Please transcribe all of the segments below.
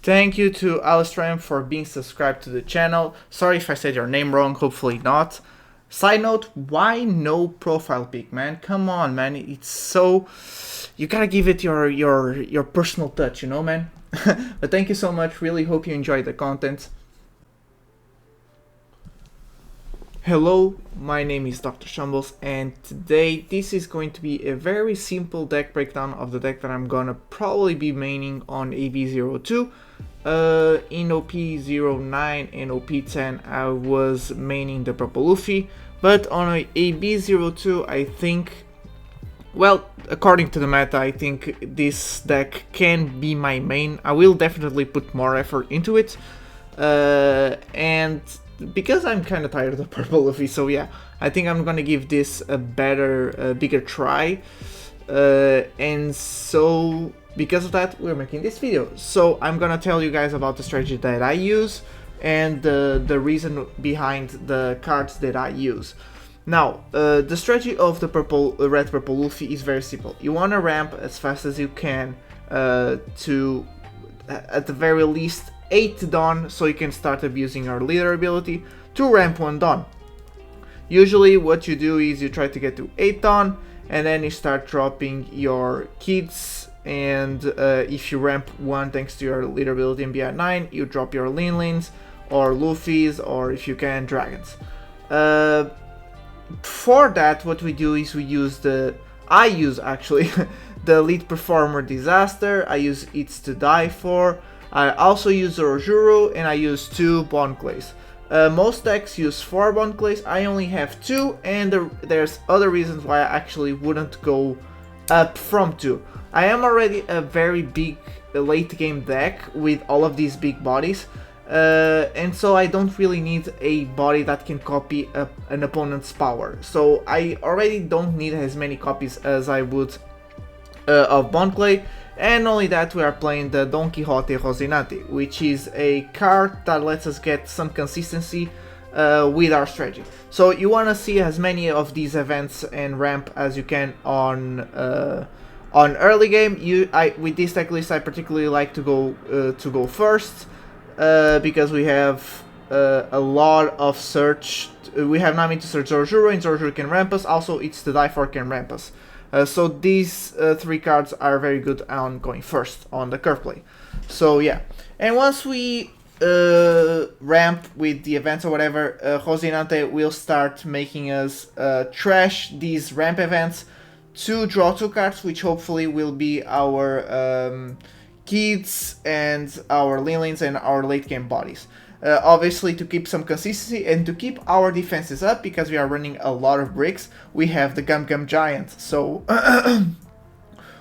Thank you to Alistram for being subscribed to the channel. Sorry if I said your name wrong, hopefully not. Side note, why no profile pic, man? Come on, man. It's so... You gotta give it your personal touch, you know, man? But thank you so much. Really hope you enjoyed the content. Hello, my name is Dr. Shambles, and today this is going to be a very simple deck breakdown of the deck that I'm gonna probably be maining on EB02. In OP09 and OP10 I was maining the purple Luffy, but on EB02 I think, well, according to the meta, I think this deck can be my main. I will definitely put more effort into it, and because I'm kind of tired of the purple Luffy, so yeah, I think I'm gonna give this a better, bigger try, and so because of that we're making this video. So I'm gonna tell you guys about the strategy that I use and the reason behind the cards that I use. Now, the strategy of the red purple Luffy is very simple. You want to ramp as fast as you can to, at the very least, 8 Dawn, so you can start abusing your leader ability to ramp 1 Dawn. Usually what you do is you try to get to 8 Dawn, and then you start dropping your kids, and if you ramp 1 thanks to your leader ability and be at 9, you drop your Linlins or Luffys, or if you can, dragons. For that, what we do is we use I use actually the elite performer disaster. I use It's to Die For. I also use Orojuro, and I use 2 Bond Clays. Most decks use 4 Bond Clays, I only have 2, and there's other reasons why I actually wouldn't go up from 2. I am already a very big late game deck with all of these big bodies, and so I don't really need a body that can copy an opponent's power. So I already don't need as many copies as I would of Bond Clay. And only that, we are playing the Don Quixote Rocinante, which is a card that lets us get some consistency with our strategy. So you want to see as many of these events and ramp as you can on early game. With this deck list, I particularly like to go first because we have a lot of search. We have Nami to search Zorjuro, and Zorjuro can ramp us. Also, It's to Die For can ramp us. So these 3 cards are very good on going first on the curve play. So yeah, and once we ramp with the events or whatever, Rocinante will start making us trash these ramp events to draw 2 cards, which hopefully will be our kids and our Linlins and our late game bodies. Obviously, to keep some consistency and to keep our defenses up, because we are running a lot of bricks, we have the Gum Gum Giant. So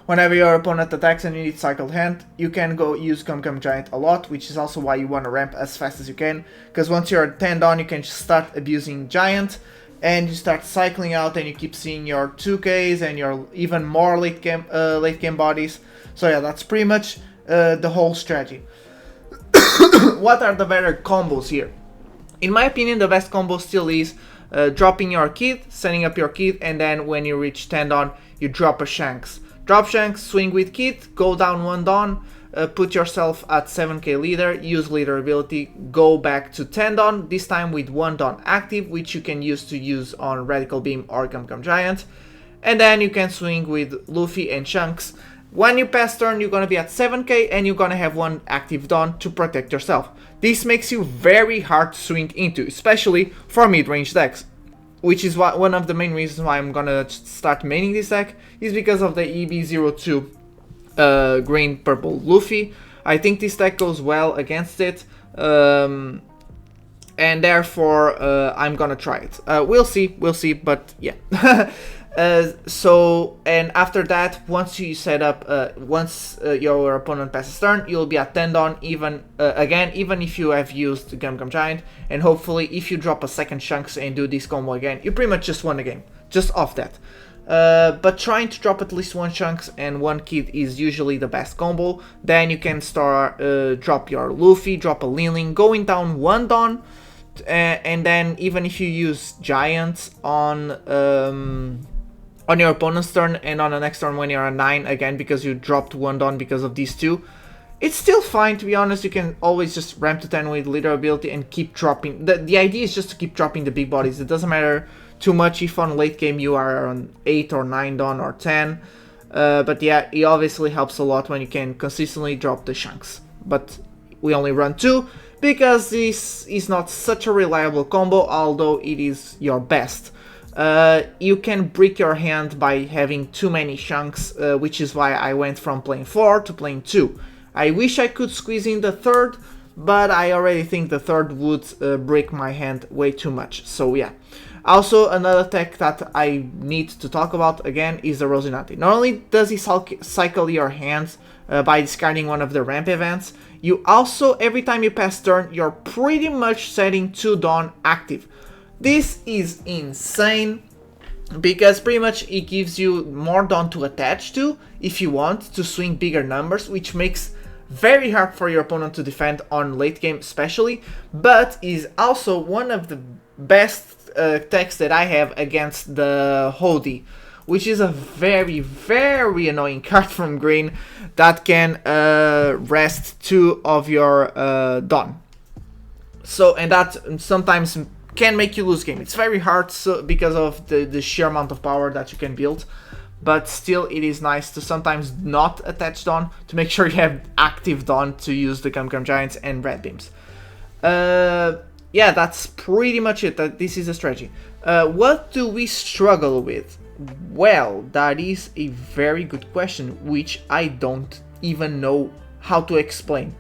whenever your opponent attacks and you need cycled hand, you can go use Gum Gum Giant a lot, which is also why you want to ramp as fast as you can, because once you're 10 down, you can just start abusing Giant, and you start cycling out, and you keep seeing your 2Ks and your even more late game bodies. So yeah, that's pretty much the whole strategy. What are the better combos here? In my opinion, the best combo still is dropping your kid, setting up your kid, and then when you reach 10 Dawn, you drop a Shanks. Drop Shanks, swing with kid, go down 1 Dawn, put yourself at 7k leader, use leader ability, go back to 10 Dawn, this time with 1 Dawn active, which you can use on Radical Beam or Gum Gum Giant, and then you can swing with Luffy and Shanks. When you pass turn, you're gonna be at 7k, and you're gonna have 1 active Dawn to protect yourself. This makes you very hard to swing into, especially for mid-range decks, which is one of the main reasons why I'm gonna start maining this deck, is because of the EB02 green purple Luffy. I think this deck goes well against it, and therefore I'm gonna try it. We'll see, but yeah. And after that, once you set up, once your opponent passes turn, you'll be at 10 Dawn, even if you have used Gum Gum Giant, and hopefully if you drop a second Shanks and do this combo again, you pretty much just won the game, just off that. But trying to drop at least 1 Shanks and 1 kid is usually the best combo. Then you can start, drop your Luffy, drop a Linling, going down 1 Dawn, and then even if you use Giant on your opponent's turn, and on the next turn when you're at 9 again, because you dropped 1 Dawn because of these 2, It's still fine, to be honest. You can always just ramp to 10 with leader ability and keep dropping. The idea is just to keep dropping the big bodies. It doesn't matter too much if on late game you are on 8 or 9 Dawn or 10. But yeah, it obviously helps a lot when you can consistently drop the Shanks. But we only run 2 because this is not such a reliable combo, although it is your best. You can break your hand by having too many Shanks, which is why I went from playing 4 to playing 2. I wish I could squeeze in the third, but I already think the third would break my hand way too much, so yeah. Also, another tech that I need to talk about again is the Rosinante. Not only does he cycle your hands by discarding one of the ramp events, you also, every time you pass turn, you're pretty much setting 2 Dawn active. This is insane, because pretty much it gives you more Dawn to attach to if you want to swing bigger numbers, which makes very hard for your opponent to defend on late game especially, but is also one of the best techs that I have against the Hody, which is a very, very annoying card from green that can rest 2 of your Dawn. So, and that sometimes can make you lose game. It's very hard because of the sheer amount of power that you can build, but still it is nice to sometimes not attach Dawn to make sure you have active Dawn to use the Gum Giants and Red Beams. Yeah, that's pretty much it. This is a strategy. What do we struggle with? Well, that is a very good question, which I don't even know how to explain.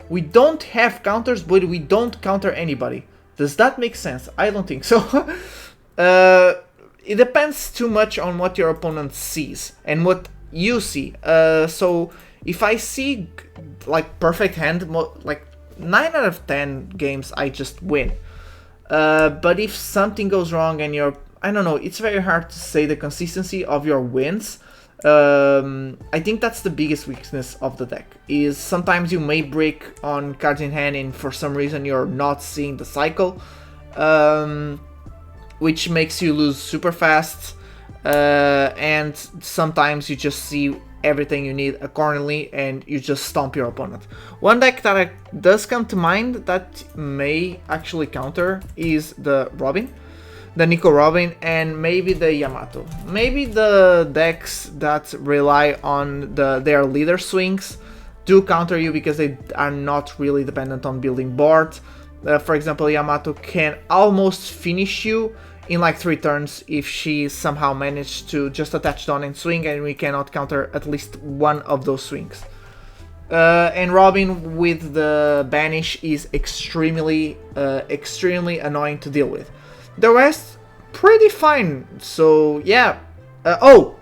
We don't have counters, but we don't counter anybody. Does that make sense? I don't think so. It depends too much on what your opponent sees and what you see. So if I see like perfect hand, like 9 out of 10 games I just win. But if something goes wrong and I don't know, it's very hard to say the consistency of your wins. I think that's the biggest weakness of the deck, is sometimes you may break on cards in hand and for some reason you're not seeing the cycle, which makes you lose super fast, and sometimes you just see everything you need accordingly and you just stomp your opponent. One deck that does come to mind that may actually counter is the Robin. The Nico Robin, and maybe the Yamato. Maybe the decks that rely on their leader swings do counter you because they are not really dependent on building board. For example, Yamato can almost finish you in like 3 turns if she somehow managed to just attach Dawn and swing, and we cannot counter at least one of those swings. And Robin with the banish is extremely annoying to deal with. The rest, pretty fine, so yeah. Oh!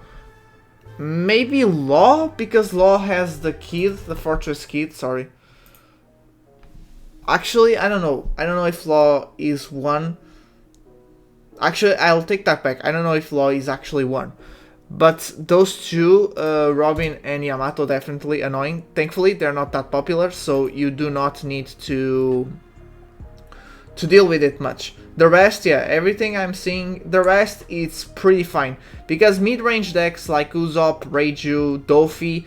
Maybe Law, because Law has the kid, the Fortress Kid, sorry. Actually, I don't know. I don't know if Law is 1. Actually, I'll take that back. I don't know if Law is actually 1. But those two, Robin and Yamato, definitely annoying. Thankfully, they're not that popular, so you do not need to deal with it much. The rest, yeah, everything I'm seeing, the rest it's pretty fine. Because mid-range decks like Usopp, Reiju, Dofi,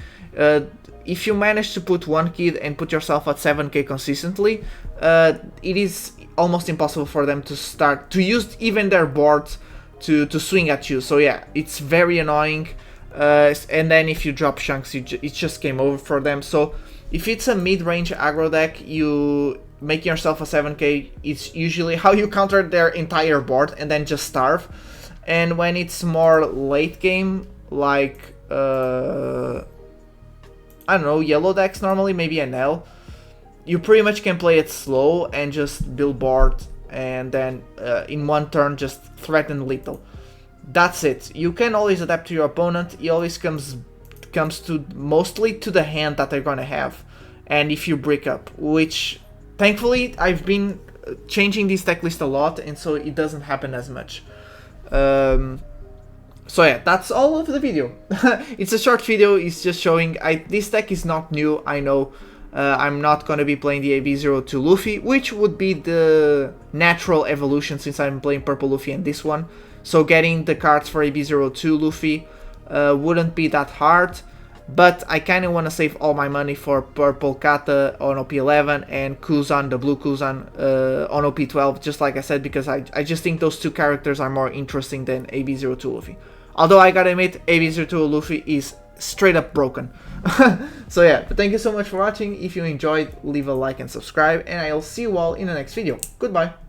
if you manage to put one kid and put yourself at 7k consistently, it is almost impossible for them to start to use even their board to swing at you. So yeah, it's very annoying. And then if you drop Shanks, it's just game over for them. So if it's a mid-range aggro deck, you make yourself a 7k, it's usually how you counter their entire board and then just starve. And when it's more late game, like I don't know, yellow decks normally, maybe an L, you pretty much can play it slow and just build board, and then in one turn just threaten lethal. That's it. You can always adapt to your opponent. It always comes to mostly to the hand that they're gonna have, and if you break up, which thankfully I've been changing this deck list a lot, and so it doesn't happen as much. So yeah, that's all of the video. It's a short video. It's just showing this deck is not new. I know. I'm not going to be playing the EB02 Luffy, which would be the natural evolution since I'm playing Purple Luffy and this one. So getting the cards for EB02 Luffy wouldn't be that hard. but I kind of want to save all my money for Purple Kata on OP11 and Kuzan, the blue Kuzan, on OP12, just like I said, because I just think those two characters are more interesting than EB02 Luffy. Although I gotta admit, EB02 Luffy is straight up broken. So yeah, but thank you so much for watching. If you enjoyed, leave a like and subscribe, and I'll see you all in the next video. Goodbye!